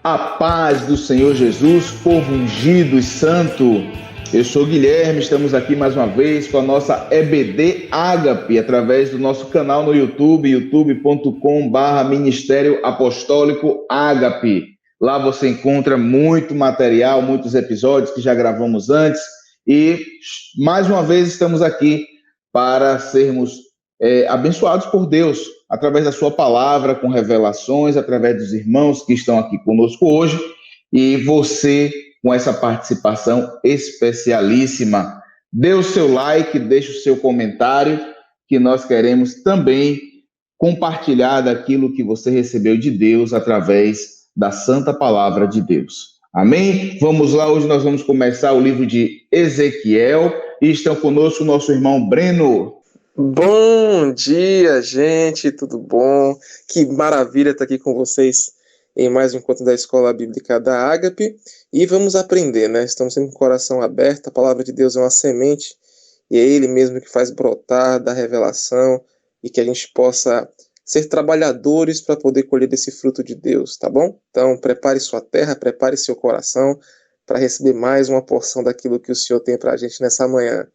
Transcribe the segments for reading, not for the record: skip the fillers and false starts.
A paz do Senhor Jesus, povo ungido e santo. Eu sou Guilherme, estamos aqui mais uma vez com a nossa EBD Ágape, através do nosso canal no YouTube, youtube.com/Ministério Apostólico Ágape. Lá você encontra muito material, muitos episódios que já gravamos antes e mais uma vez estamos aqui para sermos abençoados por Deus, através da sua palavra, com revelações, através dos irmãos que estão aqui conosco hoje, e você com essa participação especialíssima. Dê o seu like, deixe o seu comentário, que nós queremos também compartilhar daquilo que você recebeu de Deus através da santa palavra de Deus. Amém? Vamos lá, hoje nós vamos começar o livro de Ezequiel, e estão conosco o nosso irmão Breno. Bom dia, gente, tudo bom? Que maravilha estar aqui com vocês em mais um encontro da Escola Bíblica da Ágape, e vamos aprender, né? Estamos sempre com o coração aberto, a palavra de Deus é uma semente, e é Ele mesmo que faz brotar da revelação, e que a gente possa ser trabalhadores para poder colher desse fruto de Deus, tá bom? Então, prepare sua terra, prepare seu coração para receber mais uma porção daquilo que o Senhor tem para a gente nessa manhã.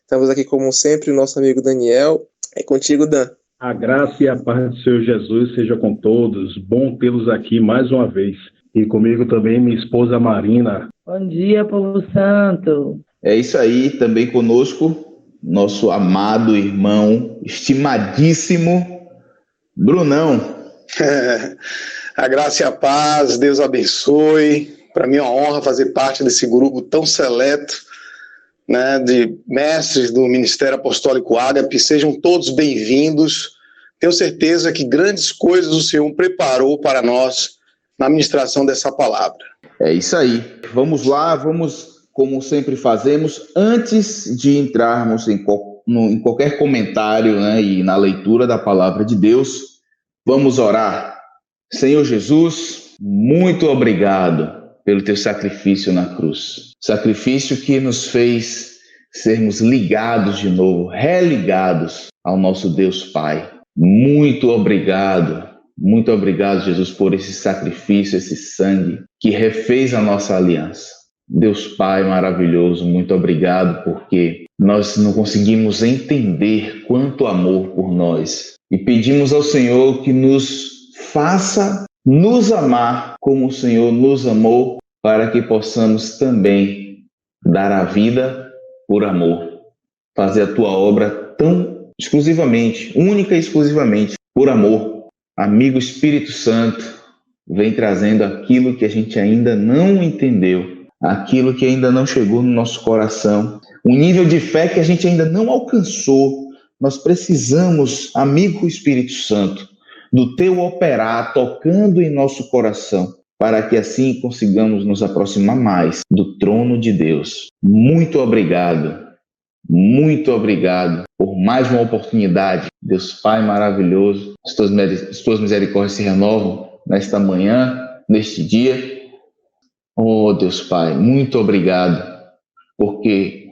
Estamos aqui, como sempre, o nosso amigo Daniel. É contigo, Dan. A graça e a paz do Senhor Jesus seja com todos. Bom tê-los aqui mais uma vez. E comigo também minha esposa Marina. Bom dia, povo santo. É isso aí, também conosco, nosso amado irmão, estimadíssimo Brunão. A graça e a paz, Deus abençoe. Para mim é uma honra fazer parte desse grupo tão seleto, né, de mestres do Ministério Apostólico Ágape. Sejam todos bem-vindos. Tenho certeza que grandes coisas o Senhor preparou para nós na ministração dessa palavra. É isso aí. Vamos lá, como sempre fazemos, antes de entrarmos em qualquer comentário, né, e na leitura da palavra de Deus, vamos orar. Senhor Jesus, muito obrigado pelo teu sacrifício na cruz. Sacrifício que nos fez sermos ligados de novo, religados ao nosso Deus Pai. Muito obrigado, Jesus, por esse sacrifício, esse sangue que refez a nossa aliança. Deus Pai maravilhoso, muito obrigado, porque nós não conseguimos entender quanto amor por nós. E pedimos ao Senhor que nos faça nos amar como o Senhor nos amou, para que possamos também dar a vida por amor, fazer a tua obra tão exclusivamente, única e exclusivamente, por amor. Amigo Espírito Santo, vem trazendo aquilo que a gente ainda não entendeu, aquilo que ainda não chegou no nosso coração, um nível de fé que a gente ainda não alcançou. Nós precisamos, amigo Espírito Santo, do teu operar tocando em nosso coração, para que assim consigamos nos aproximar mais do trono de Deus. Muito obrigado por mais uma oportunidade. Deus Pai maravilhoso, as tuas misericórdias se renovam nesta manhã, neste dia. Oh Deus Pai, muito obrigado, porque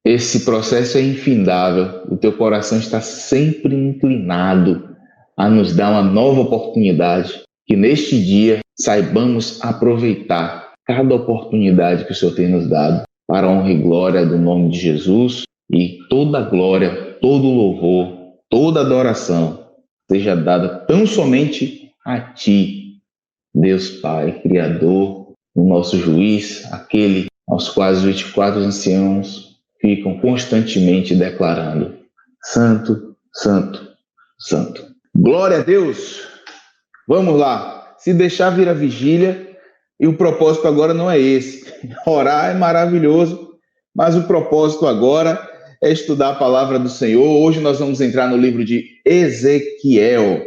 esse processo é infindável. O teu coração está sempre inclinado a nos dar uma nova oportunidade, que neste dia saibamos aproveitar cada oportunidade que o Senhor tem nos dado, para a honra e glória do nome de Jesus, e toda glória, todo louvor, toda adoração seja dada tão somente a Ti, Deus Pai, Criador, o nosso juiz, aquele aos quais os 24 anciãos ficam constantemente declarando: Santo, Santo, Santo. Glória a Deus! Vamos lá. Se deixar vir a vigília, e o propósito agora não é esse. Orar é maravilhoso, mas o propósito agora é estudar a palavra do Senhor. Hoje nós vamos entrar no livro de Ezequiel.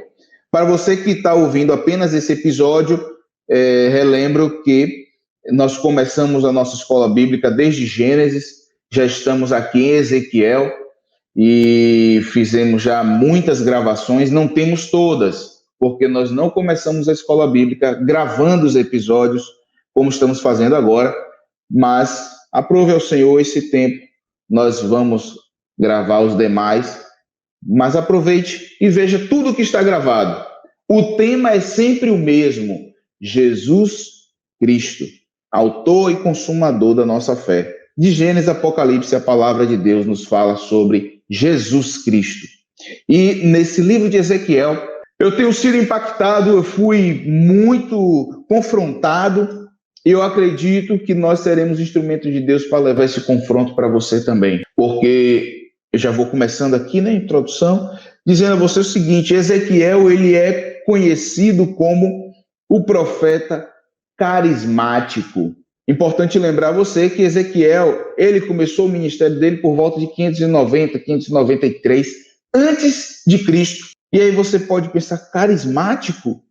Para você que está ouvindo apenas esse episódio, relembro que nós começamos a nossa escola bíblica desde Gênesis, já estamos aqui em Ezequiel e fizemos já muitas gravações, não temos todas, porque nós não começamos a escola bíblica gravando os episódios como estamos fazendo agora, mas aprove ao Senhor esse tempo, nós vamos gravar os demais, mas aproveite e veja tudo que está gravado. O tema é sempre o mesmo, Jesus Cristo, autor e consumador da nossa fé. De Gênesis a Apocalipse, a palavra de Deus nos fala sobre Jesus Cristo. E nesse livro de Ezequiel, eu tenho sido impactado, eu fui muito confrontado, e eu acredito que nós seremos instrumentos de Deus para levar esse confronto para você também. Porque eu já vou começando aqui na introdução, dizendo a você o seguinte: Ezequiel, ele é conhecido como o profeta carismático. Importante lembrar você que Ezequiel, ele começou o ministério dele por volta de 590, 593, antes de Cristo. E aí você pode pensar, carismático?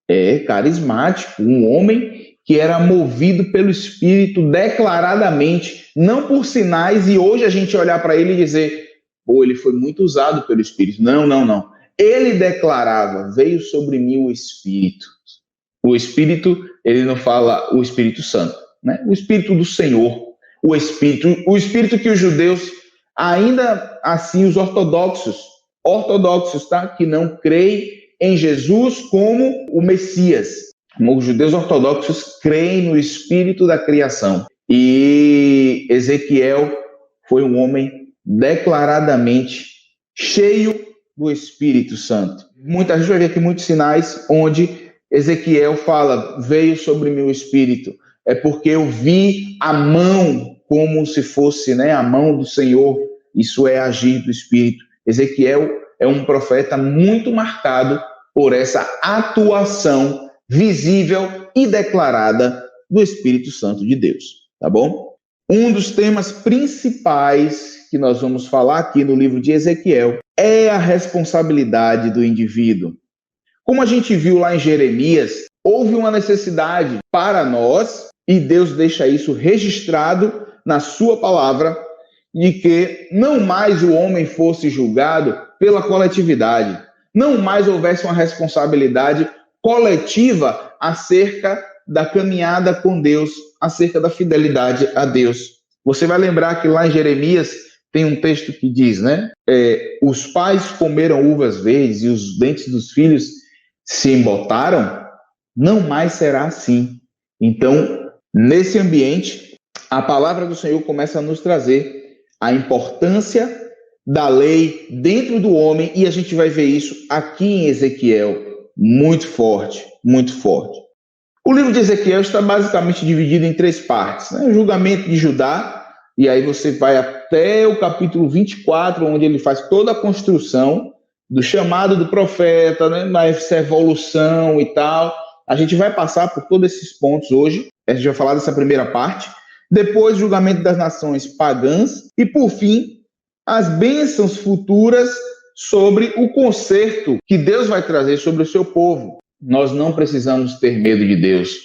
É, carismático, um homem que era movido pelo Espírito declaradamente, não por sinais, e hoje a gente olhar para ele e dizer, pô, ele foi muito usado pelo Espírito. Não, não, não. Ele declarava, veio sobre mim o Espírito. O Espírito, ele não fala o Espírito Santo, né? O Espírito do Senhor, o Espírito que os judeus, ainda assim os ortodoxos, tá? Que não creem em Jesus como o Messias. Os judeus ortodoxos creem no Espírito da criação. E Ezequiel foi um homem declaradamente cheio do Espírito Santo. A gente vai ver aqui muitos sinais onde Ezequiel fala, veio sobre mim o Espírito. É porque eu vi a mão como se fosse, né, a mão do Senhor. Isso é agir do Espírito. Ezequiel é um profeta muito marcado por essa atuação visível e declarada do Espírito Santo de Deus. Tá bom? Um dos temas principais que nós vamos falar aqui no livro de Ezequiel é a responsabilidade do indivíduo. Como a gente viu lá em Jeremias, houve uma necessidade para nós, e Deus deixa isso registrado na sua palavra, de que não mais o homem fosse julgado pela coletividade, não mais houvesse uma responsabilidade coletiva acerca da caminhada com Deus, acerca da fidelidade a Deus. Você vai lembrar que lá em Jeremias tem um texto que diz, né? Os pais comeram uvas verdes e os dentes dos filhos se embotaram, não mais será assim. Então, nesse ambiente, a palavra do Senhor começa a nos trazer a importância da lei dentro do homem, e a gente vai ver isso aqui em Ezequiel, muito forte, muito forte. O livro de Ezequiel está basicamente dividido em 3 partes, né? O julgamento de Judá, e aí você vai até o capítulo 24, onde ele faz toda a construção do chamado do profeta, né? Essa evolução e tal. A gente vai passar por todos esses pontos hoje, a gente vai falar dessa primeira parte. Depois, julgamento das nações pagãs, e por fim, as bênçãos futuras sobre o conserto que Deus vai trazer sobre o seu povo. Nós não precisamos ter medo de Deus.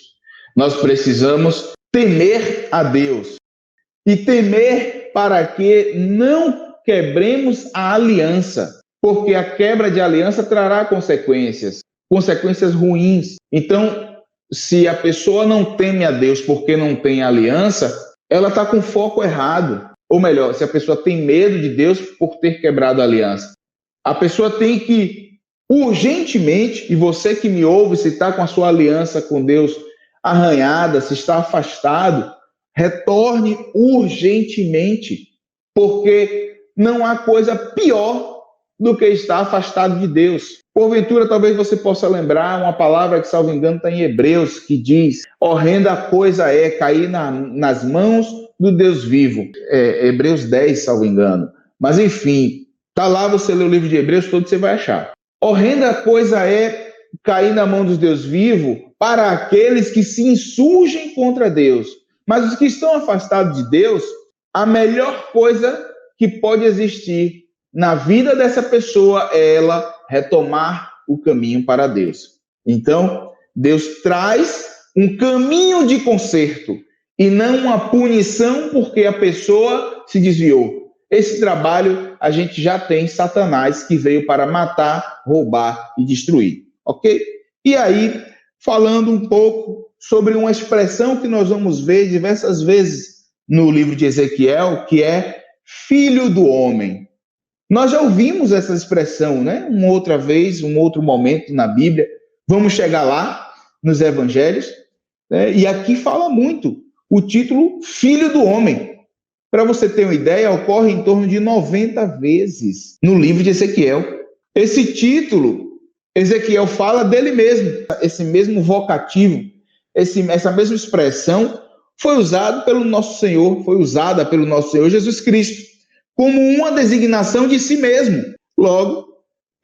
Nós precisamos temer a Deus. E temer para que não quebremos a aliança, porque a quebra de aliança trará consequências ruins. Então, se a pessoa não teme a Deus porque não tem aliança, ela está com foco errado. Ou melhor, se a pessoa tem medo de Deus por ter quebrado a aliança, a pessoa tem que urgentemente, e você que me ouve, se está com a sua aliança com Deus arranhada, se está afastado, retorne urgentemente, porque não há coisa pior do que estar afastado de Deus. Porventura, talvez você possa lembrar uma palavra que, salvo engano, está em Hebreus, que diz, horrenda coisa é cair nas mãos do Deus vivo. Hebreus 10, salvo engano. Mas, enfim, está lá, você lê o livro de Hebreus todo, você vai achar. Horrenda coisa é cair na mão dos Deus vivo para aqueles que se insurgem contra Deus. Mas os que estão afastados de Deus, a melhor coisa que pode existir na vida dessa pessoa é ela retomar o caminho para Deus. Então, Deus traz um caminho de conserto e não uma punição porque a pessoa se desviou. Esse trabalho a gente já tem Satanás, que veio para matar, roubar e destruir, ok? E aí, falando um pouco sobre uma expressão que nós vamos ver diversas vezes no livro de Ezequiel, que é filho do homem. Nós já ouvimos essa expressão, né? Uma outra vez, um outro momento na Bíblia. Vamos chegar lá, nos evangelhos, né? E aqui fala muito o título Filho do Homem. Para você ter uma ideia, ocorre em torno de 90 vezes no livro de Ezequiel. Esse título, Ezequiel fala dele mesmo. Esse mesmo vocativo, essa mesma expressão foi usada pelo nosso Senhor Jesus Cristo, como uma designação de si mesmo. Logo,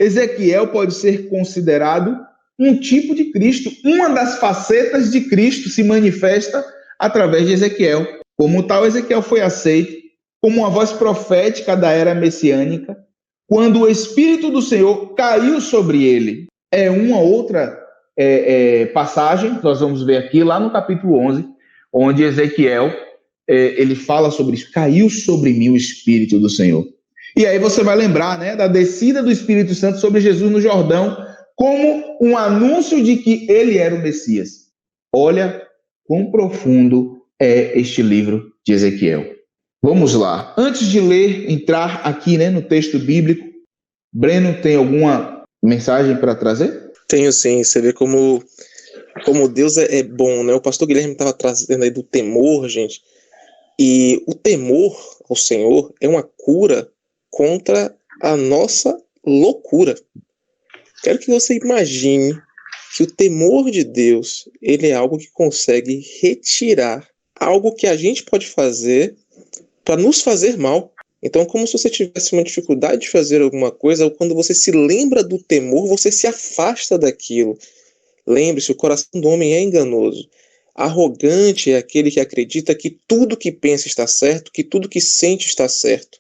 Ezequiel pode ser considerado um tipo de Cristo. Uma das facetas de Cristo se manifesta através de Ezequiel. Como tal, Ezequiel foi aceito como uma voz profética da era messiânica, quando o Espírito do Senhor caiu sobre ele. É uma outra passagem que nós vamos ver aqui, lá no capítulo 11, onde Ezequiel ele fala sobre isso. Caiu sobre mim o Espírito do Senhor. E aí você vai lembrar, né, da descida do Espírito Santo sobre Jesus no Jordão, como um anúncio de que ele era o Messias. Olha quão profundo é este livro de Ezequiel. Vamos lá. Antes de ler, entrar aqui, né, no texto bíblico, Breno tem alguma mensagem para trazer? Tenho sim. Você vê como Deus é bom, né? O pastor Guilherme estava trazendo aí do temor, gente. E o temor ao Senhor é uma cura contra a nossa loucura. Quero que você imagine que o temor de Deus, ele é algo que consegue retirar algo que a gente pode fazer para nos fazer mal. Então, como se você tivesse uma dificuldade de fazer alguma coisa, ou quando você se lembra do temor, você se afasta daquilo. Lembre-se, o coração do homem é enganoso. Arrogante é aquele que acredita que tudo que pensa está certo, que tudo que sente está certo.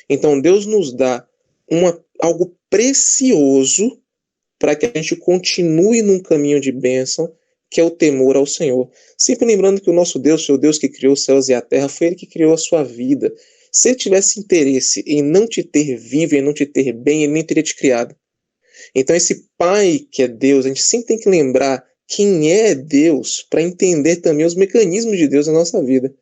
Então, Deus nos dá algo precioso para que a gente continue num caminho de bênção, que é o temor ao Senhor. Sempre lembrando que o nosso Deus, o Deus que criou os céus e a terra, foi Ele que criou a sua vida. Se Ele tivesse interesse em não te ter vivo, em não te ter bem, Ele nem teria te criado. Então esse Pai que é Deus, a gente sempre tem que lembrar quem é Deus para entender também os mecanismos de Deus na nossa vida.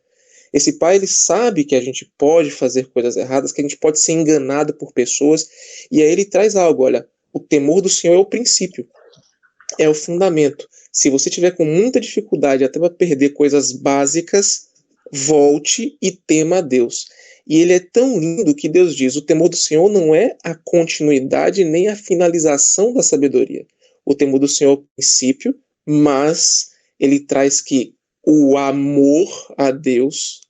Esse Pai, Ele sabe que a gente pode fazer coisas erradas, que a gente pode ser enganado por pessoas, e aí Ele traz algo, olha, o temor do Senhor é o princípio, é o fundamento. Se você tiver com muita dificuldade até para perder coisas básicas, volte e tema a Deus. E ele é tão lindo que Deus diz, o temor do Senhor não é a continuidade nem a finalização da sabedoria. O temor do Senhor é o princípio, mas ele traz que o amor a Deus,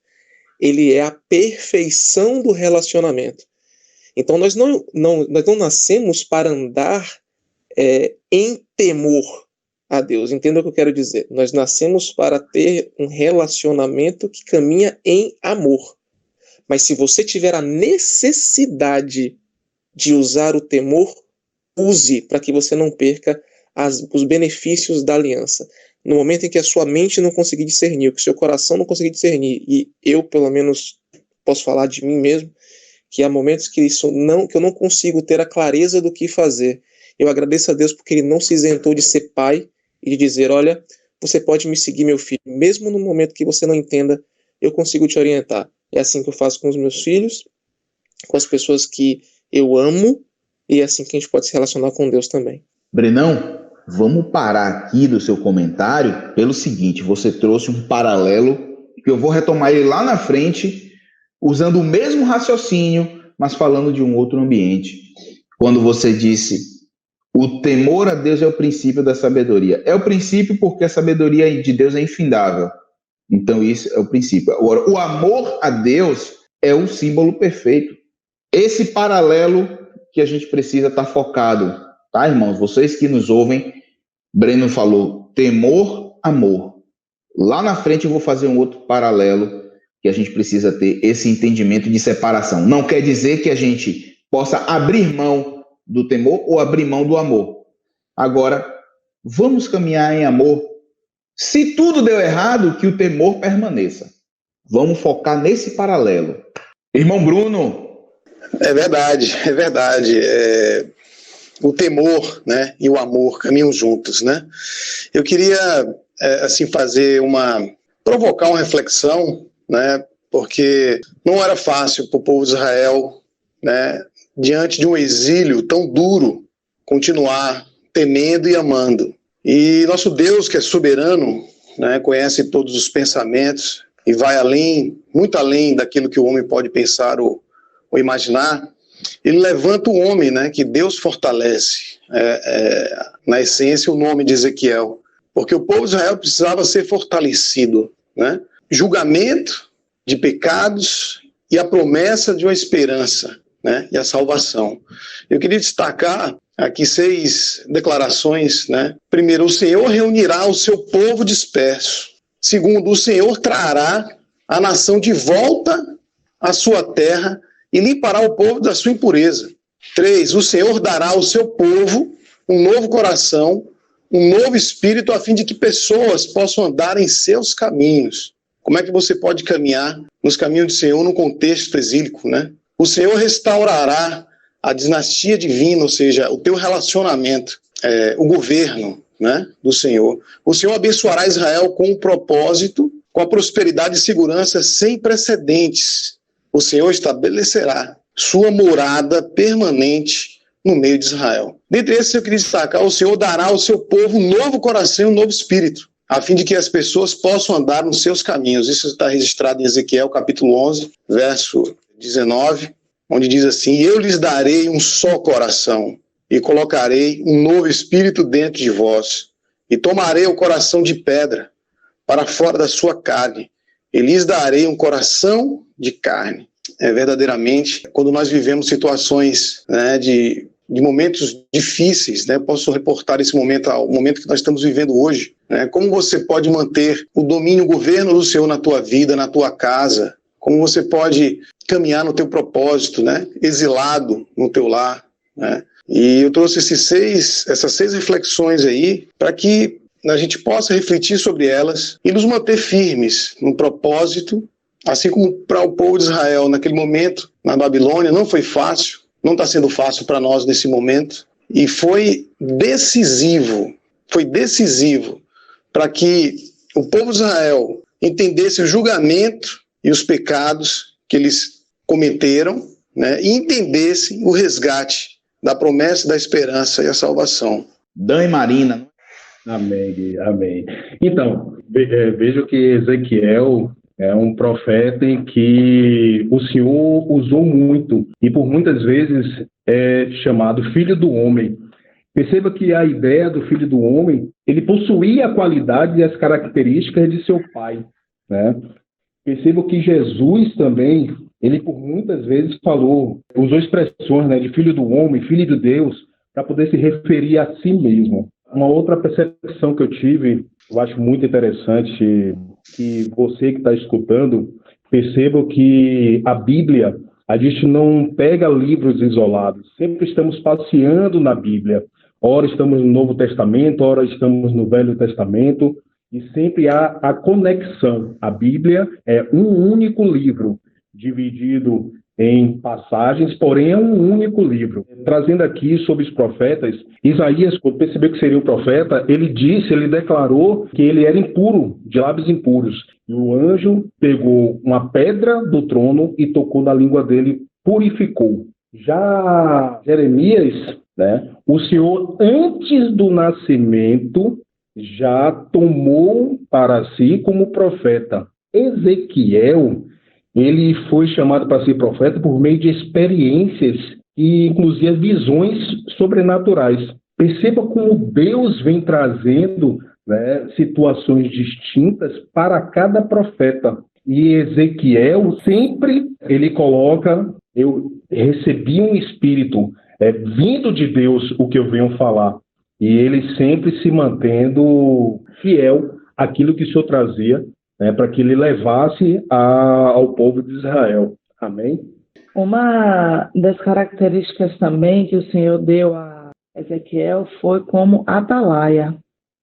ele é a perfeição do relacionamento. Então nós não nascemos para andar em temor a Deus. Entenda o que eu quero dizer. Nós nascemos para ter um relacionamento que caminha em amor. Mas se você tiver a necessidade de usar o temor, use para que você não perca os benefícios da aliança. No momento em que a sua mente não conseguir discernir, que o seu coração não conseguir discernir, e eu, pelo menos, posso falar de mim mesmo, que há momentos que eu não consigo ter a clareza do que fazer. Eu agradeço a Deus porque Ele não se isentou de ser pai e de dizer, olha, você pode me seguir, meu filho, mesmo no momento que você não entenda, eu consigo te orientar. É assim que eu faço com os meus filhos, com as pessoas que eu amo, e é assim que a gente pode se relacionar com Deus também. Brenão, vamos parar aqui do seu comentário pelo seguinte, você trouxe um paralelo, que eu vou retomar ele lá na frente, usando o mesmo raciocínio, mas falando de um outro ambiente. Quando você disse, o temor a Deus é o princípio da sabedoria. É o princípio porque a sabedoria de Deus é infindável. Então isso é o princípio. Agora, o amor a Deus é o símbolo perfeito. Esse paralelo que a gente precisa estar focado, tá, irmãos? Vocês que nos ouvem, Breno falou temor, amor. Lá na frente eu vou fazer um outro paralelo que a gente precisa ter esse entendimento de separação. Não quer dizer que a gente possa abrir mão do temor ou abrir mão do amor. Agora, vamos caminhar em amor. Se tudo deu errado, que o temor permaneça. Vamos focar nesse paralelo. Irmão Bruno. É verdade, é verdade. O temor, né, e o amor caminham juntos, né? Eu queria, provocar uma reflexão, né, porque não era fácil para o povo de Israel, né, diante de um exílio tão duro, continuar temendo e amando. E nosso Deus, que é soberano, né, conhece todos os pensamentos e vai além, muito além daquilo que o homem pode pensar ou imaginar. Ele levanta o homem, né, que Deus fortalece. Na essência, o nome de Ezequiel. Porque o povo de Israel precisava ser fortalecido, né? Julgamento de pecados e a promessa de uma esperança, né? E a salvação. Eu queria destacar aqui 6 declarações, né? Primeiro, o Senhor reunirá o seu povo disperso. Segundo, o Senhor trará a nação de volta à sua terra e limpará o povo da sua impureza. 3, o Senhor dará ao seu povo um novo coração, um novo espírito, a fim de que pessoas possam andar em seus caminhos. Como é que você pode caminhar nos caminhos do Senhor no contexto exílico, né? O Senhor restaurará a dinastia divina, ou seja, o teu relacionamento, o governo, né, do Senhor. O Senhor abençoará Israel com um propósito, com a prosperidade e segurança sem precedentes. O Senhor estabelecerá sua morada permanente no meio de Israel. Dentre esses, eu queria destacar: o Senhor dará ao seu povo um novo coração e um novo espírito, a fim de que as pessoas possam andar nos seus caminhos. Isso está registrado em Ezequiel, capítulo 11, verso 19, onde diz assim: eu lhes darei um só coração, e colocarei um novo espírito dentro de vós, e tomarei o coração de pedra para fora da sua carne, e lhes darei um coração de carne. Verdadeiramente, quando nós vivemos situações, né, de momentos difíceis, né, posso reportar esse momento ao momento que nós estamos vivendo hoje, né, como você pode manter o domínio, o governo do Senhor na tua vida, na tua casa, como você pode caminhar no teu propósito, né, exilado no teu lar, né. E eu trouxe essas 6 reflexões aí para que a gente possa refletir sobre elas e nos manter firmes no propósito, assim como para o povo de Israel naquele momento, na Babilônia. Não foi fácil, não está sendo fácil para nós nesse momento, e foi decisivo para que o povo de Israel entendesse o julgamento e os pecados que eles cometeram, né, e entendesse o resgate da promessa, da esperança e a salvação. Dan e Marina. Amém, amém. Então, vejo que Ezequiel é um profeta em que o Senhor usou muito e por muitas vezes é chamado filho do homem. Perceba que a ideia do filho do homem, ele possuía a qualidade e as características de seu pai, né? Perceba que Jesus também, ele por muitas vezes usou expressões, né, de filho do homem, filho de Deus, para poder se referir a si mesmo. Uma outra percepção que eu tive, eu acho muito interessante, que você que está escutando, perceba que a Bíblia, a gente não pega livros isolados, sempre estamos passeando na Bíblia. Ora estamos no Novo Testamento, ora estamos no Velho Testamento, e sempre há a conexão. A Bíblia é um único livro, dividido em passagens, porém é um único livro. Trazendo aqui sobre os profetas, Isaías, quando percebeu que seria um profeta, ele declarou que ele era impuro, de lábios impuros. E o anjo pegou uma pedra do trono e tocou na língua dele, purificou. Já Jeremias, né, o Senhor, antes do nascimento, já tomou para si como profeta. Ezequiel, ele foi chamado para ser profeta por meio de experiências e, inclusive, visões sobrenaturais. Perceba como Deus vem trazendo, né, situações distintas para cada profeta. E Ezequiel sempre, ele coloca: eu recebi um espírito, vindo de Deus o que eu venho falar. E ele sempre se mantendo fiel àquilo que o Senhor trazia, né, para que ele levasse ao povo de Israel. Amém? Uma das características também que o Senhor deu a Ezequiel foi como atalaia.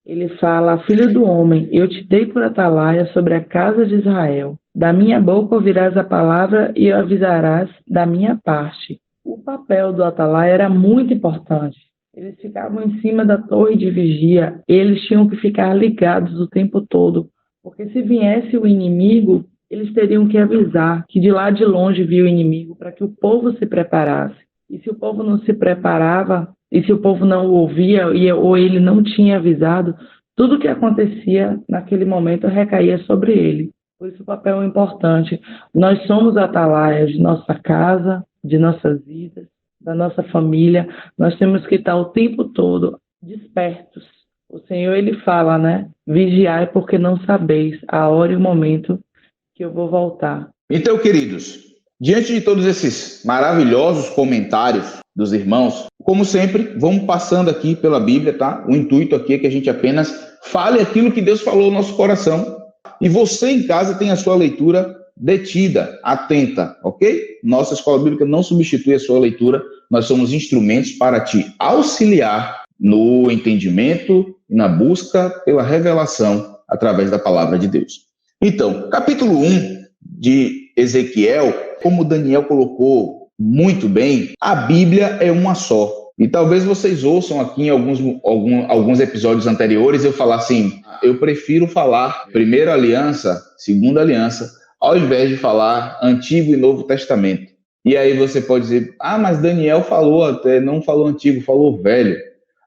Ele fala: filho do homem, eu te dei por atalaia sobre a casa de Israel. Da minha boca ouvirás a palavra e avisarás da minha parte. O papel do atalaia era muito importante. Eles ficavam em cima da torre de vigia, eles tinham que ficar ligados o tempo todo, porque se viesse o inimigo, eles teriam que avisar que de lá de longe via o inimigo, para que o povo se preparasse. E se o povo não se preparava, e se o povo não o ouvia ou ele não tinha avisado, tudo que acontecia naquele momento recaía sobre ele. Por isso o papel é importante. Nós somos atalaias de nossa casa, de nossas vidas, da nossa família. Nós temos que estar o tempo todo despertos. O Senhor, ele fala, né? Vigiai porque não sabeis a hora e o momento que eu vou voltar. Então, queridos, diante de todos esses maravilhosos comentários dos irmãos, como sempre, vamos passando aqui pela Bíblia, tá? O intuito aqui é que a gente apenas fale aquilo que Deus falou no nosso coração. E você em casa tem a sua leitura detida, atenta, ok? Nossa escola bíblica não substitui a sua leitura, nós somos instrumentos para te auxiliar no entendimento e na busca pela revelação através da palavra de Deus. Então, capítulo 1 de Ezequiel, como Daniel colocou muito bem, a Bíblia é uma só. E talvez vocês ouçam aqui em alguns episódios anteriores eu falar assim, eu prefiro falar Primeira Aliança, Segunda Aliança, ao invés de falar Antigo e Novo Testamento. E aí você pode dizer, mas Daniel falou até, não falou Antigo, falou Velho.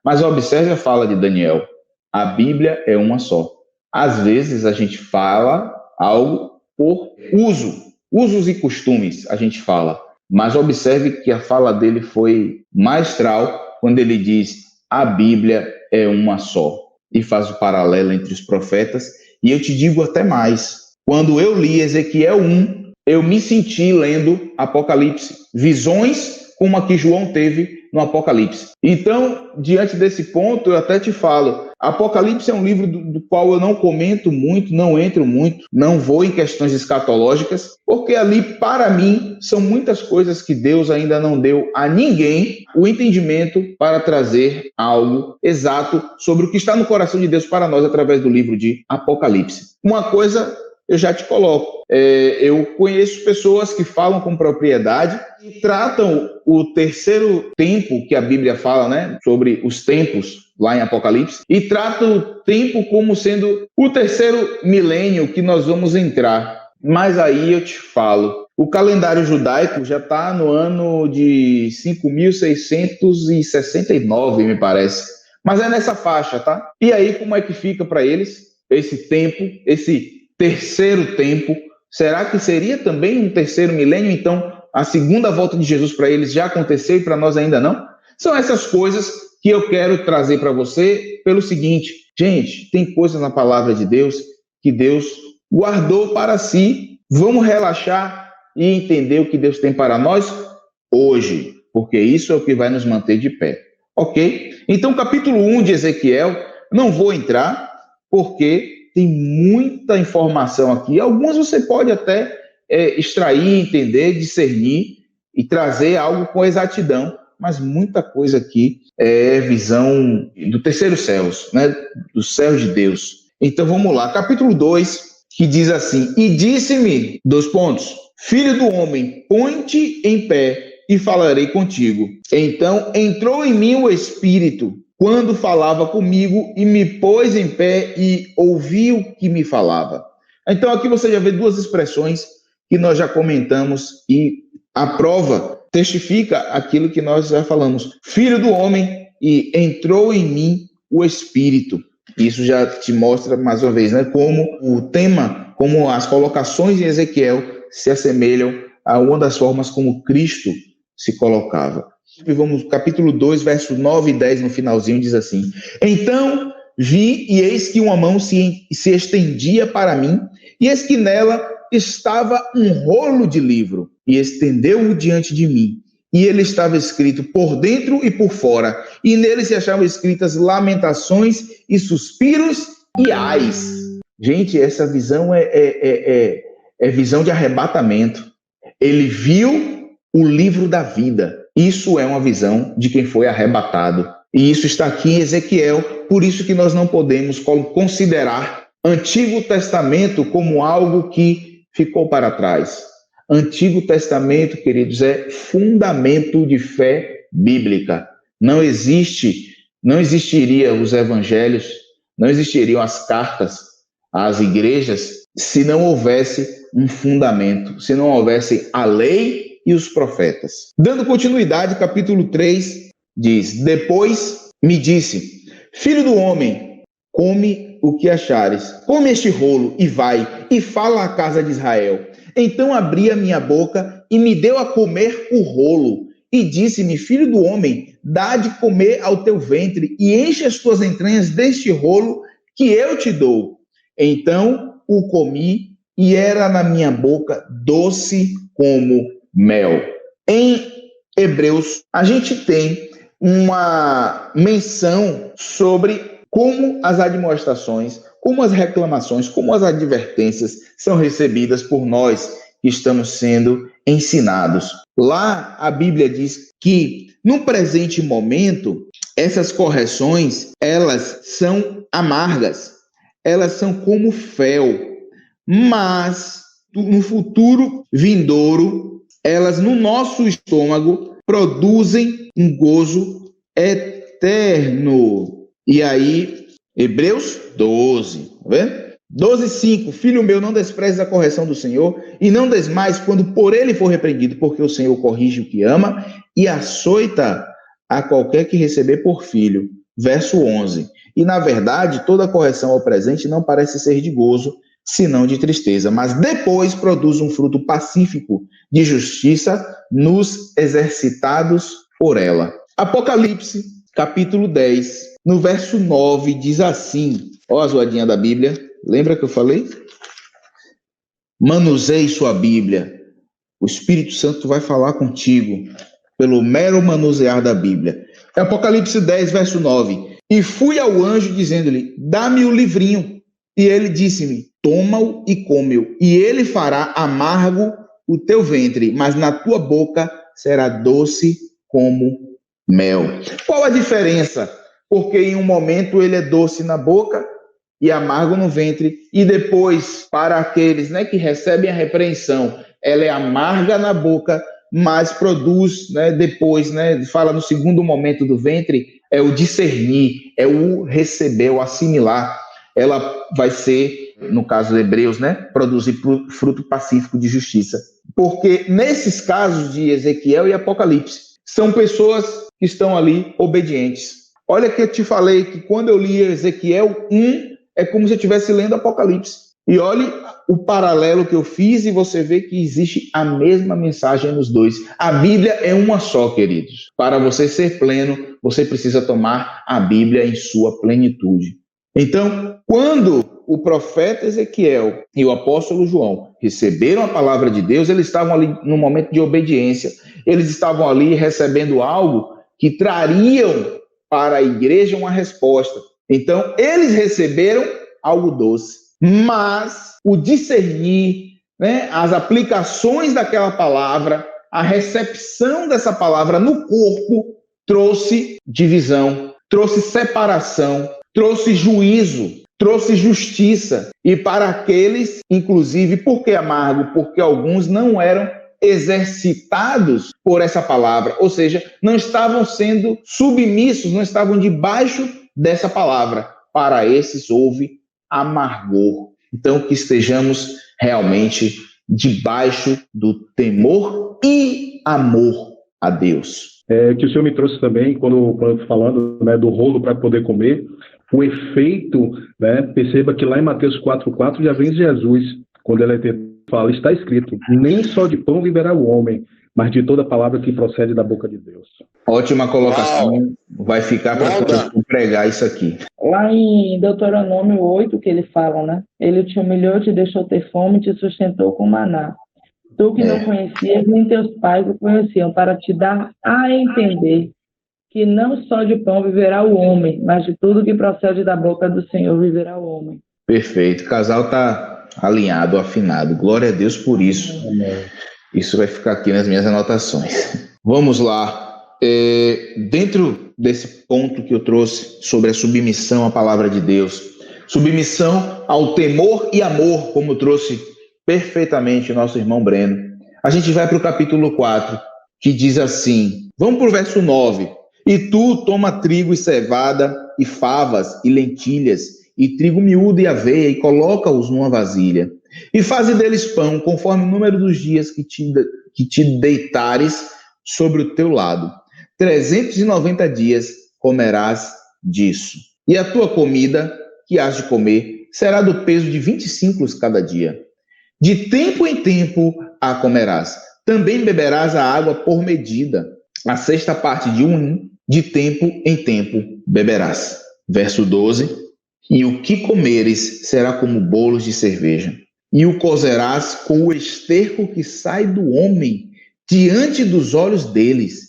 Mas observe a fala de Daniel, a Bíblia é uma só. Às vezes a gente fala algo por usos e costumes, a gente fala. Mas observe que a fala dele foi maestral quando ele diz a Bíblia é uma só. E faz o paralelo entre os profetas. E eu te digo até mais. Quando eu li Ezequiel 1, eu me senti lendo Apocalipse. Visões como a que João teve no Apocalipse. Então, diante desse ponto, eu até te falo, Apocalipse é um livro do qual eu não comento muito, não entro muito, não vou em questões escatológicas, porque ali, para mim, são muitas coisas que Deus ainda não deu a ninguém o entendimento para trazer algo exato sobre o que está no coração de Deus para nós através do livro de Apocalipse. Uma coisa eu já te coloco. Eu conheço pessoas que falam com propriedade e tratam o terceiro tempo que a Bíblia fala, né, sobre os tempos lá em Apocalipse, e tratam o tempo como sendo o terceiro milênio que nós vamos entrar. Mas aí eu te falo, o calendário judaico já está no ano de 5.669, me parece. Mas é nessa faixa, tá? E aí como é que fica para eles esse tempo, esse terceiro tempo? Será que seria também um terceiro milênio? Então, a segunda volta de Jesus para eles já aconteceu e para nós ainda não? São essas coisas que eu quero trazer para você pelo seguinte, gente, tem coisas na palavra de Deus que Deus guardou para si. Vamos relaxar e entender o que Deus tem para nós hoje, porque isso é o que vai nos manter de pé, ok? Então, capítulo 1 de Ezequiel, não vou entrar, porque tem muita informação aqui. Algumas você pode até extrair, entender, discernir e trazer algo com exatidão, mas muita coisa aqui é visão do terceiro céus, né? Dos céus de Deus. Então vamos lá, capítulo 2, que diz assim, e disse-me, filho do homem, põe-te em pé e falarei contigo. Então entrou em mim o Espírito, quando falava comigo, e me pôs em pé e ouvi o que me falava. Então aqui você já vê duas expressões que nós já comentamos e a prova testifica aquilo que nós já falamos. Filho do homem, e entrou em mim o Espírito. Isso já te mostra, mais uma vez, né, como o tema, como as colocações de Ezequiel se assemelham a uma das formas como Cristo se colocava. E vamos, capítulo 2, versos 9 e 10, no finalzinho, diz assim, então vi, e eis que uma mão se estendia para mim, e eis que nela estava um rolo de livro, e estendeu-o diante de mim, e ele estava escrito por dentro e por fora, e nele se achavam escritas lamentações e suspiros e ais. Gente, essa visão é visão de arrebatamento. Ele viu o livro da vida. Isso é uma visão de quem foi arrebatado. E isso está aqui em Ezequiel, por isso que nós não podemos considerar Antigo Testamento como algo que ficou para trás. Antigo Testamento, queridos, é fundamento de fé bíblica. Não existiria os evangelhos, não existiriam as cartas às igrejas se não houvesse um fundamento, se não houvesse a lei e os profetas. Dando continuidade, capítulo 3, diz: depois me disse, filho do homem, come o que achares, come este rolo e vai, e fala à casa de Israel. Então abri a minha boca e me deu a comer o rolo, e disse-me, filho do homem, dá de comer ao teu ventre, e enche as tuas entranhas deste rolo que eu te dou. Então o comi, e era na minha boca doce como mel. Em Hebreus, a gente tem uma menção sobre como as admoestações, como as reclamações, como as advertências são recebidas por nós que estamos sendo ensinados. Lá a Bíblia diz que no presente momento essas correções, elas são amargas, elas são como fel, mas no futuro vindouro, elas no nosso estômago produzem um gozo eterno. E aí, Hebreus 12, tá vendo? 12:5, filho meu, não desprezes a correção do Senhor, e não desmais quando por ele for repreendido, porque o Senhor corrige o que ama, e açoita a qualquer que receber por filho. Verso 11, e na verdade, toda correção ao presente não parece ser de gozo, senão de tristeza, mas depois produz um fruto pacífico de justiça nos exercitados por ela. Apocalipse, capítulo 10, no verso 9, diz assim, ó a zoadinha da Bíblia, lembra que eu falei? Manuseie sua Bíblia, o Espírito Santo vai falar contigo, pelo mero manusear da Bíblia. Apocalipse 10, verso 9, e fui ao anjo dizendo-lhe, dá-me o livrinho, e ele disse-me, toma-o e come-o, e ele fará amargo o teu ventre, mas na tua boca será doce como mel. Qual a diferença? Porque em um momento ele é doce na boca e amargo no ventre, e depois, para aqueles, que recebem a repreensão, ela é amarga na boca, mas produz, depois, fala no segundo momento do ventre, é o discernir, é o receber, o assimilar. Ela vai ser, no caso de Hebreus, produzir fruto pacífico de justiça. Porque nesses casos de Ezequiel e Apocalipse, são pessoas que estão ali obedientes. Olha que eu te falei que quando eu li Ezequiel 1, é como se eu estivesse lendo Apocalipse. E olhe o paralelo que eu fiz e você vê que existe a mesma mensagem nos dois. A Bíblia é uma só, queridos. Para você ser pleno, você precisa tomar a Bíblia em sua plenitude. Então, quando o profeta Ezequiel e o apóstolo João receberam a palavra de Deus, eles estavam ali no momento de obediência. Eles estavam ali recebendo algo que trariam para a igreja uma resposta. Então, eles receberam algo doce, mas o discernir, as aplicações daquela palavra, a recepção dessa palavra no corpo, trouxe divisão, trouxe separação, trouxe juízo, trouxe justiça. E para aqueles, inclusive, por que amargo? Porque alguns não eram exercitados por essa palavra, ou seja, não estavam sendo submissos, não estavam debaixo dessa palavra. Para esses houve amargor. Então, que estejamos realmente debaixo do temor e amor a Deus. Que o Senhor me trouxe também, quando falando do rolo para poder comer, o efeito, perceba que lá em Mateus 4,4 já vem Jesus, quando ele fala, está escrito, nem só de pão viverá o homem, mas de toda palavra que procede da boca de Deus. Ótima colocação. Uau. Vai ficar para quando pregar isso aqui. Lá em Deuteronômio 8, que ele fala, ele te humilhou, te deixou ter fome, te sustentou com maná. Tu que não conhecias, nem teus pais o conheciam, para te dar a entender que não só de pão viverá o homem, mas de tudo que procede da boca do Senhor viverá o homem. Perfeito. O casal está alinhado, afinado. Glória a Deus por isso. Amém. Isso vai ficar aqui nas minhas anotações. Vamos lá. Dentro desse ponto que eu trouxe sobre a submissão à palavra de Deus, submissão ao temor e amor, como trouxe perfeitamente o nosso irmão Breno, a gente vai para o capítulo 4, que diz assim, vamos para o verso 9, e tu toma trigo e cevada, e favas, e lentilhas, e trigo miúdo e aveia, e coloca-os numa vasilha, e faze deles pão, conforme o número dos dias que te deitares sobre o teu lado. 390 dias comerás disso. E a tua comida, que hás de comer, será do peso de 20 ciclos cada dia. De tempo em tempo a comerás. Também beberás a água por medida. A sexta parte de um hin, de tempo em tempo beberás. Verso 12. E o que comeres será como bolos de cerveja. E o cozerás com o esterco que sai do homem diante dos olhos deles.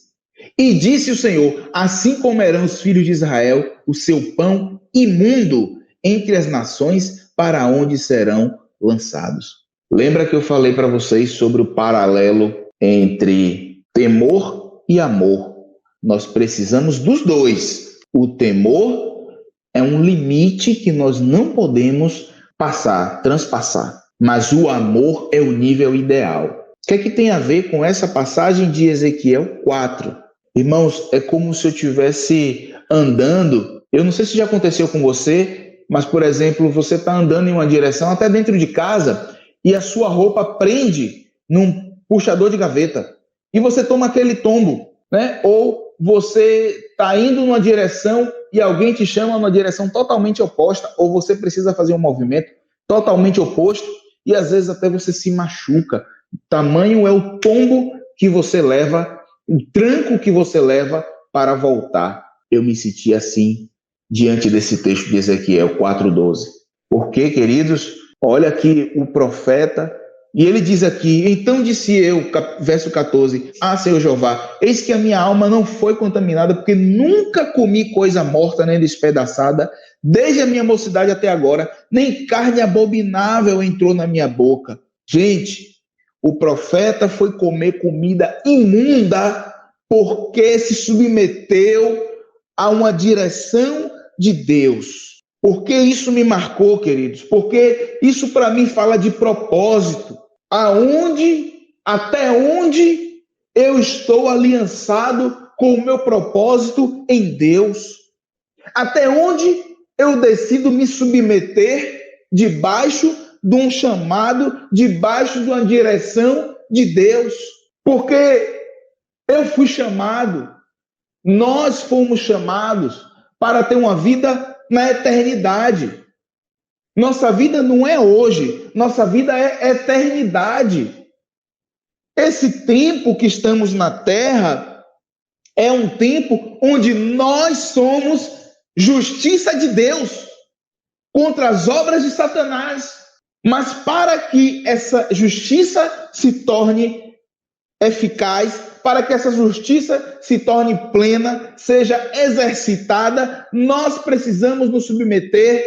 E disse o Senhor, assim comerão os filhos de Israel o seu pão imundo entre as nações para onde serão lançados. Lembra que eu falei para vocês sobre o paralelo entre temor e amor? Nós precisamos dos dois. O temor é um limite que nós não podemos transpassar. Mas o amor é o nível ideal. O que é que tem a ver com essa passagem de Ezequiel 4? Irmãos, é como se eu estivesse andando. Eu não sei se já aconteceu com você, mas, por exemplo, você está andando em uma direção, até dentro de casa, e a sua roupa prende num puxador de gaveta. E você toma aquele tombo, né? Ou você está indo numa direção e alguém te chama numa direção totalmente oposta, ou você precisa fazer um movimento totalmente oposto, e às vezes até você se machuca. Tamanho é o tombo que você leva, o tranco que você leva para voltar. Eu me senti assim diante desse texto de Ezequiel 4:12. Por quê, queridos? Olha aqui o profeta, e ele diz aqui, então disse eu, verso 14, Senhor Jeová, eis que a minha alma não foi contaminada, porque nunca comi coisa morta nem despedaçada, desde a minha mocidade até agora, nem carne abominável entrou na minha boca. Gente, o profeta foi comer comida imunda porque se submeteu a uma direção de Deus. Por que isso me marcou, queridos? Porque isso para mim fala de propósito. Até onde eu estou aliançado com o meu propósito em Deus? Até onde eu decido me submeter debaixo de um chamado, debaixo de uma direção de Deus? Porque eu fui chamado, nós fomos chamados para ter uma vida na eternidade. Nossa vida não é hoje, nossa vida é eternidade. Esse tempo que estamos na Terra é um tempo onde nós somos justiça de Deus contra as obras de Satanás. Mas para que essa justiça se torne eficaz, para que essa justiça se torne plena, seja exercitada, nós precisamos nos submeter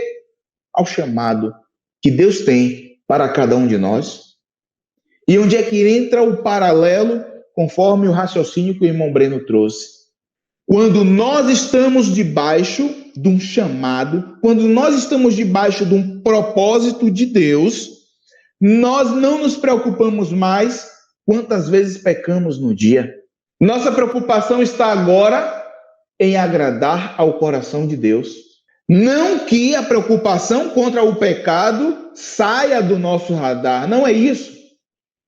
ao chamado que Deus tem para cada um de nós. E onde é que entra o paralelo, conforme o raciocínio que o irmão Breno trouxe? Quando nós estamos debaixo de um chamado, quando nós estamos debaixo de um propósito de Deus, nós não nos preocupamos mais quantas vezes pecamos no dia. Nossa preocupação está agora em agradar ao coração de Deus. Não que a preocupação contra o pecado saia do nosso radar, não é isso.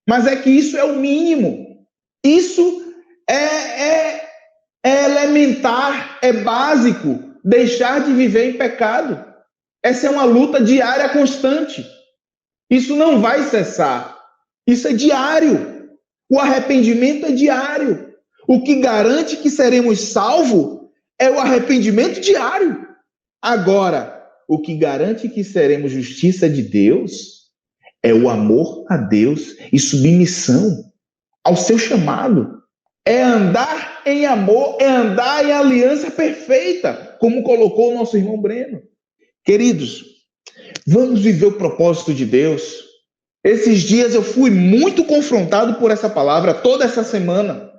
Mas é que isso é o mínimo. Isso é elementar, é básico. Deixar de viver em pecado. Essa é uma luta diária constante. Isso não vai cessar. Isso é diário. O arrependimento é diário. O que garante que seremos salvos é o arrependimento diário. Agora, o que garante que seremos justiça de Deus é o amor a Deus e submissão ao seu chamado. É andar em amor, é andar em aliança perfeita, como colocou o nosso irmão Breno. Queridos, vamos viver o propósito de Deus. Esses dias eu fui muito confrontado por essa palavra, toda essa semana.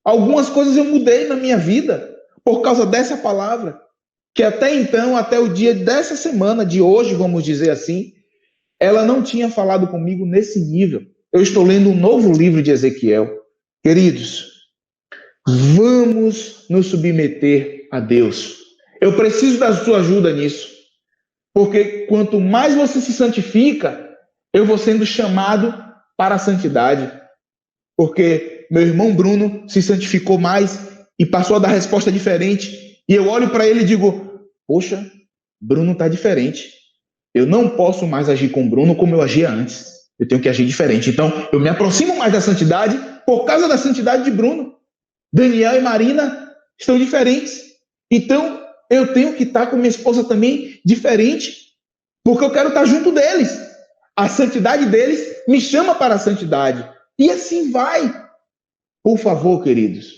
Algumas coisas eu mudei na minha vida por causa dessa palavra, que até então, até o dia dessa semana, de hoje, vamos dizer assim, ela não tinha falado comigo nesse nível. Eu estou lendo um novo livro de Ezequiel. Queridos, vamos nos submeter a Deus. Eu preciso da sua ajuda nisso, porque quanto mais você se santifica, eu vou sendo chamado para a santidade. Porque meu irmão Bruno se santificou mais e passou a dar resposta diferente. E eu olho para ele e digo, poxa, Bruno está diferente. Eu não posso mais agir com Bruno como eu agia antes. Eu tenho que agir diferente. Então, eu me aproximo mais da santidade por causa da santidade de Bruno. Daniel e Marina estão diferentes. Então, eu tenho que estar com minha esposa também diferente, porque eu quero estar junto deles. A santidade deles me chama para a santidade. E assim vai. Por favor, queridos,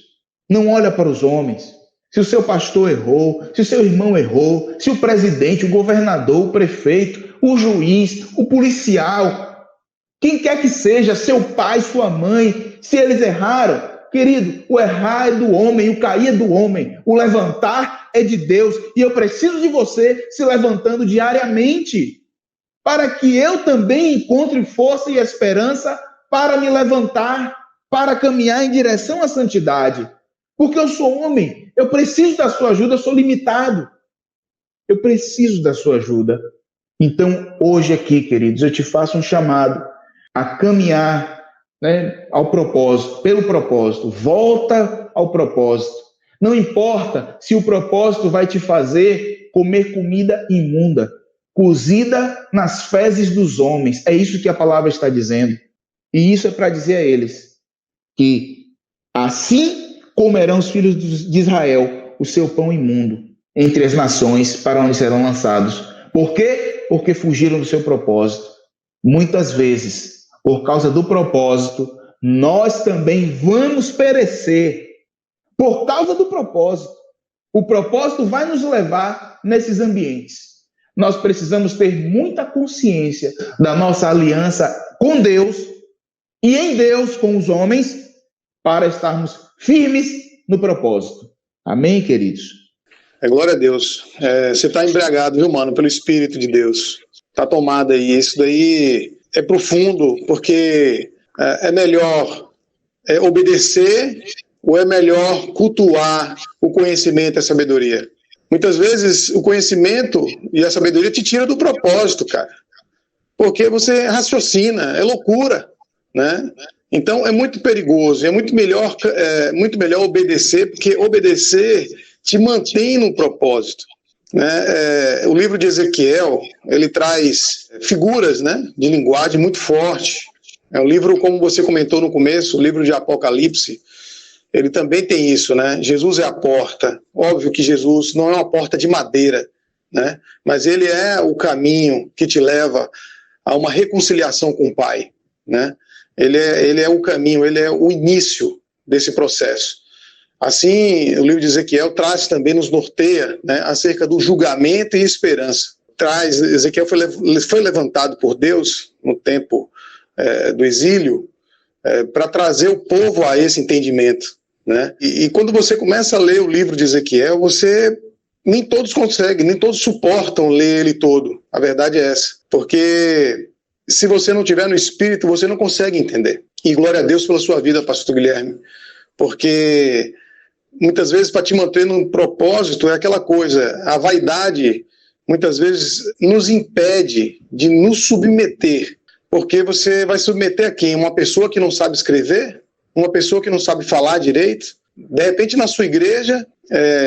não olha para os homens. Se o seu pastor errou, se o seu irmão errou, se o presidente, o governador, o prefeito, o juiz, o policial, quem quer que seja, seu pai, sua mãe, se eles erraram, querido, o errar é do homem, o cair é do homem, o levantar é de Deus, e eu preciso de você se levantando diariamente, para que eu também encontre força e esperança para me levantar, para caminhar em direção à santidade. Porque eu sou homem, eu preciso da sua ajuda, eu sou limitado. Eu preciso da sua ajuda. Então, hoje aqui, queridos, eu te faço um chamado a caminhar, né, ao propósito, pelo propósito. Volta ao propósito. Não importa se o propósito vai te fazer comer comida imunda, cozida nas fezes dos homens. É isso que a palavra está dizendo. E isso é para dizer a eles que assim comerão os filhos de Israel o seu pão imundo entre as nações para onde serão lançados. Por quê? Porque fugiram do seu propósito. Muitas vezes, por causa do propósito, nós também vamos perecer. Por causa do propósito. O propósito vai nos levar nesses ambientes. Nós precisamos ter muita consciência da nossa aliança com Deus e em Deus com os homens para estarmos firmes no propósito. Amém, queridos? Glória a Deus. Você está embriagado, viu, mano, pelo Espírito de Deus. Está tomado aí. Isso daí é profundo, porque é melhor obedecer ou é melhor cultuar o conhecimento e a sabedoria? Muitas vezes o conhecimento e a sabedoria te tira do propósito, cara. Porque você raciocina, é loucura, né? Então é muito perigoso, é muito melhor obedecer, porque obedecer te mantém no propósito, né? O livro de Ezequiel, ele traz figuras, né, de linguagem muito forte. É um livro, como você comentou no começo, o livro de Apocalipse, ele também tem isso, né? Jesus é a porta. Óbvio que Jesus não é uma porta de madeira, né? Mas ele é o caminho que te leva a uma reconciliação com o Pai, né? Ele é o caminho, ele é o início desse processo. Assim, o livro de Ezequiel também nos norteia, né, acerca do julgamento e esperança. Ezequiel foi levantado por Deus no tempo do exílio para trazer o povo a esse entendimento, né? E quando você começa a ler o livro de Ezequiel, nem todos conseguem, nem todos suportam ler ele todo. A verdade é essa. Porque se você não tiver no Espírito, você não consegue entender. E glória a Deus pela sua vida, pastor Guilherme. Porque muitas vezes, para te manter num propósito, é aquela coisa, a vaidade muitas vezes nos impede de nos submeter. Porque você vai submeter a quem? Uma pessoa que não sabe escrever? Uma pessoa que não sabe falar direito? De repente, na sua igreja,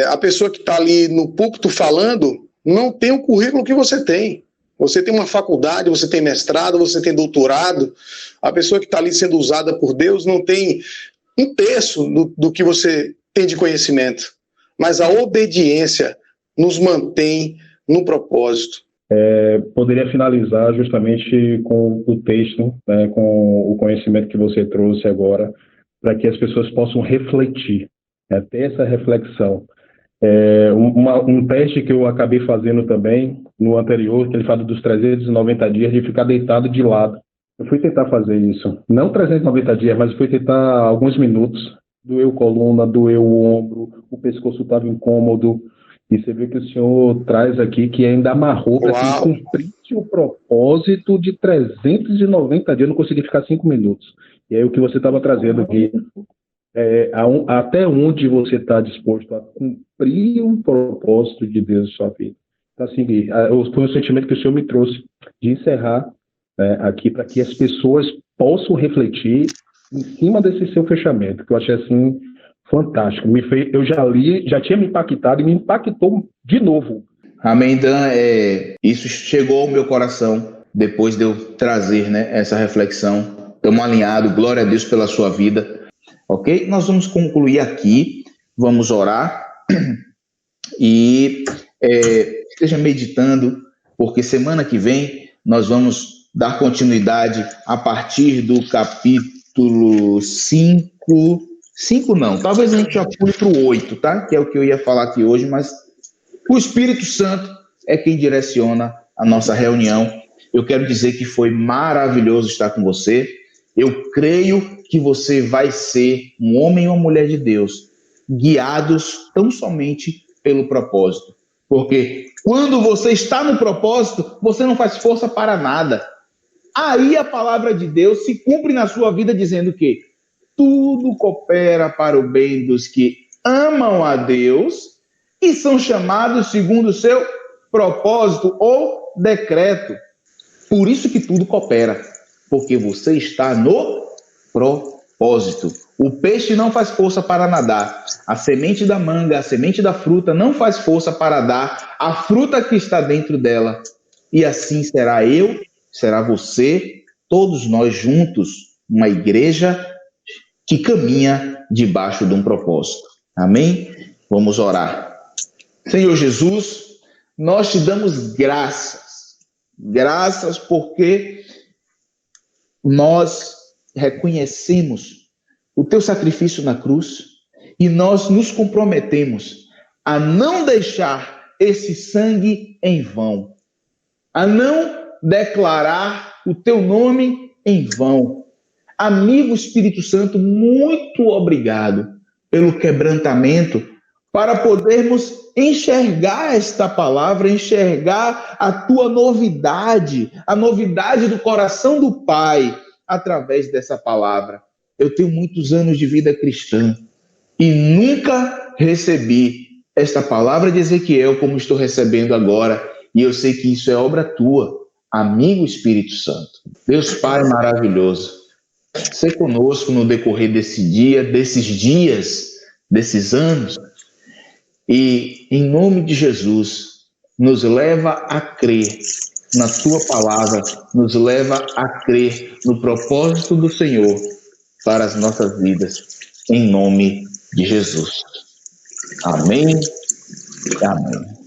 a pessoa que está ali no púlpito falando não tem o currículo que você tem. Você tem uma faculdade, você tem mestrado, você tem doutorado. A pessoa que está ali sendo usada por Deus não tem um terço do que você tem de conhecimento. Mas a obediência nos mantém no propósito. Poderia finalizar justamente com o texto, né, com o conhecimento que você trouxe agora, para que as pessoas possam refletir, né, ter essa reflexão. Um teste que eu acabei fazendo também, no anterior, que ele fala dos 390 dias, de ficar deitado de lado. Eu fui tentar fazer isso. Não 390 dias, mas fui tentar alguns minutos. Doeu coluna, doeu o ombro, o pescoço estava incômodo. E você vê que o senhor traz aqui que ainda amarrou para que cumprisse o propósito de 390 dias. Eu não consegui ficar 5 minutos. E aí o que você estava trazendo aqui, até onde você está disposto a cumprir um propósito de Deus na sua vida. Então, assim, foi um sentimento que o senhor me trouxe de encerrar aqui para que as pessoas possam refletir em cima desse seu fechamento, que eu achei assim fantástico. Eu já li, já tinha me impactado e me impactou de novo. Amém, Dan. Isso chegou ao meu coração depois de eu trazer, né, essa reflexão. Estamos alinhados. Glória a Deus pela sua vida. Ok? Nós vamos concluir aqui. Vamos orar. E esteja meditando, porque semana que vem nós vamos dar continuidade a partir do capítulo 5. 5 não, talvez a gente já pule para o 8, tá? Que é o que eu ia falar aqui hoje, mas o Espírito Santo é quem direciona a nossa reunião. Eu quero dizer que foi maravilhoso estar com você. Eu creio que você vai ser um homem ou uma mulher de Deus, guiados tão somente pelo propósito. Porque quando você está no propósito, você não faz força para nada. Aí a palavra de Deus se cumpre na sua vida dizendo que tudo coopera para o bem dos que amam a Deus e são chamados segundo o seu propósito ou decreto. Por isso que tudo coopera, porque você está no propósito. O peixe não faz força para nadar. A semente da manga, a semente da fruta não faz força para dar a fruta que está dentro dela. E assim será eu, será você, todos nós juntos, uma igreja que caminha debaixo de um propósito. Amém? Vamos orar. Senhor Jesus, nós te damos graças. Graças porque nós reconhecemos o teu sacrifício na cruz e nós nos comprometemos a não deixar esse sangue em vão, a não declarar o teu nome em vão. Amigo Espírito Santo, muito obrigado pelo quebrantamento para podermos enxergar esta palavra, enxergar a tua novidade, a novidade do coração do Pai através dessa palavra. Eu tenho muitos anos de vida cristã e nunca recebi esta palavra de Ezequiel como estou recebendo agora. E eu sei que isso é obra tua, amigo Espírito Santo. Deus Pai maravilhoso, ser conosco no decorrer desse dia, desses dias, desses anos. E, em nome de Jesus, nos leva a crer na tua palavra, nos leva a crer no propósito do Senhor para as nossas vidas, em nome de Jesus. Amém. Amém.